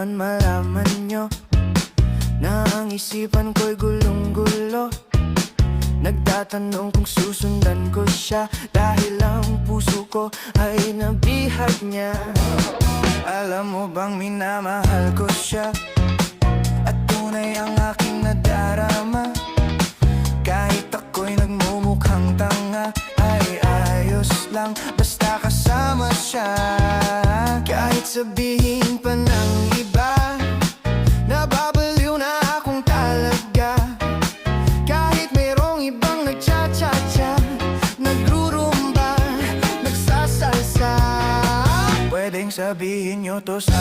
naman malaman nyo na ang isipan ko'y gulong-gulo. Nagtatanong kung susundan ko siya dahil ang puso ko ay nabihag niya. Alam mo bang minamahal ko siya at tunay ang aking nadarama. Kahit ako'y nagmumukhang tanga, ay ayos lang basta kasama siya. Kahit sabihin pa ng iba, nababaliw na akong talaga. Kahit merong ibang nagcha-cha-cha, nagrurumba, nagsasalsa, pwedeng sabihin nyo to sa